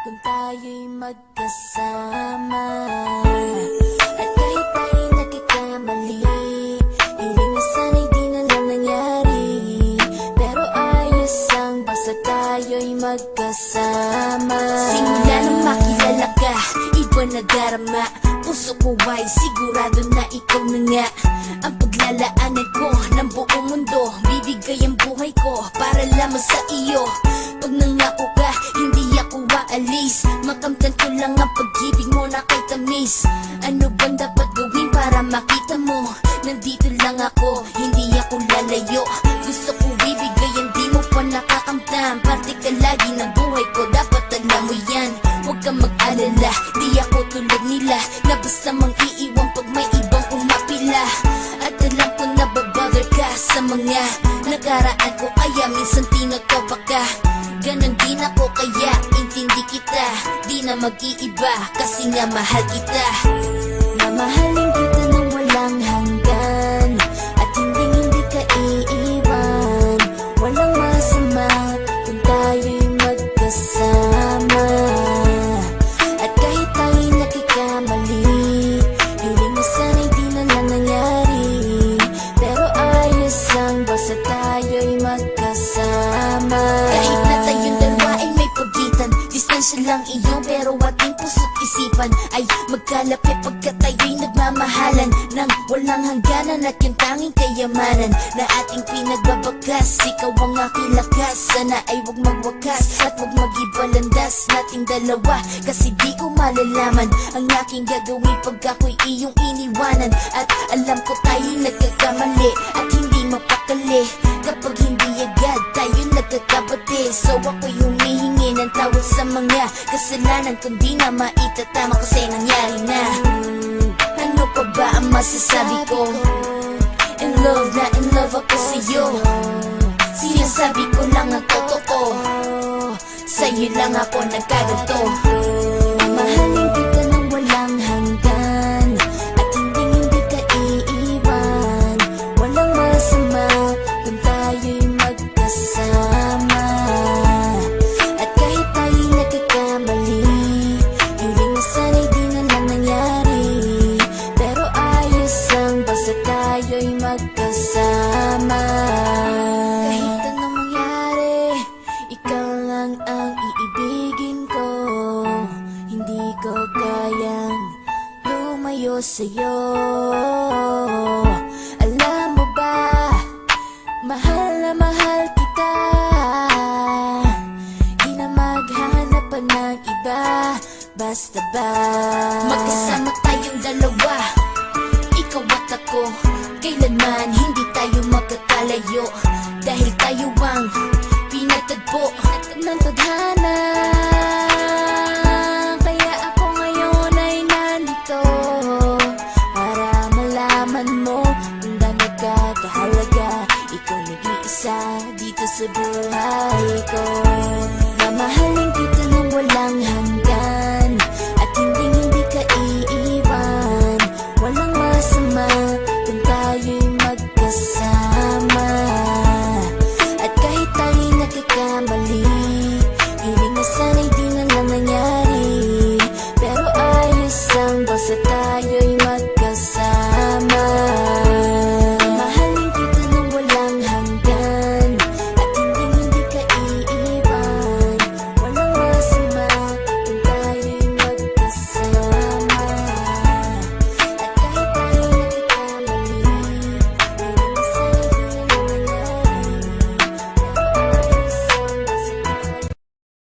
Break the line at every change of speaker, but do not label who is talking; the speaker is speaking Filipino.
kung tayo'y magkasama. At kahit tayo'y nagkakamali, hiling na sana'y di na lang nangyari. Pero ayos ang basta tayo'y magkasama. Simula nang makilala ka, iba na darama. Puso ko ay sigurado na ikaw na nga ang paglalaanan ko ng buong mundo. Bibigay ang buhay ko para lamang sa iyo. Pag nangako ka, hindi ako aalis. Makamtan ko lang ang pag-ibig mo na kay tamis. Ano bang dapat gawin para makita mo? Nandito lang ako, hindi ako lalayo. Gusto ko bibigay ang di mo pa nakakamtam. Parte ka lagi ng buhay ko, dapat alam mo yan. Huwag kang mag-alala, di ako tulad nila na basta mang iiwan pag may ibang umapila. At alam ko na babother ka sa mga nakaraan ko, kaya minsan tinatawa ka. Ganon din ako, kaya intindi kita. Di na mag-iiba kasi nga mahal kita. Mamahalin kita nang walang hanggan, at hindi ka iiwan. Walang masama kung tayo'y magkasama. At kahit tayo'y nagkakamali, hiling na sana'y di na lang nangyari. Pero ayos lang basta tayo'y magkasama. Kahit na tayong dalawa ay may pagitan, distansya lang iyo, pero ating puso't isipan ay magkalapit pagkat tayo'y nagmamahalan ng walang hangganan. At yung tanging kayamanan na ating pinagbabakas, ikaw ang aking lakas. Sana ay huwag magwakas at huwag mag-ibalandas nating dalawa, kasi di ko malalaman ang aking gagawin pag ako'y iyong iniwanan. At alam ko tayo'y nagkakamali at hindi mapakali kapag hindi agad tayo nagkakabati. So ako'y humihingi ng tawad sa mga kasalanan, kundi na maitatama kasi nangyari na. Ano pa ba ang masasabi ko? In love na in love ako sa'yo. Sinasabi ko lang ang totoo, sa'yo lang ako nagkaganto. Mamahalin kita nang walang hanggan, at hindi ka iiwan. Walang masama kung tayo'y magkasama. At kahit tayo'y nagkakamali, hiling na sana'y di na lang nangyari. Pero ayos lang basta tayo'y magkasama. Kahit anong mangyari, ikaw lang ang iibigin ko. Hindi ko kayang lumayo sa'yo. Alam mo ba, mahal na mahal kita. Di na maghanap pa ng iba, basta ba magkasama tayong dalawa, ikaw at ako. Kailanman hindi tayo magkakalayo, dahil tayo ang pinatagpo ng tadhana. Kaya ako ngayon ay nandito para malaman mo kung gaano ka kahalaga. Ikaw nag-iisa dito sa buhay ko. Mamahalin kita nang walang hanggan, at hindi ka iiwan. Walang masama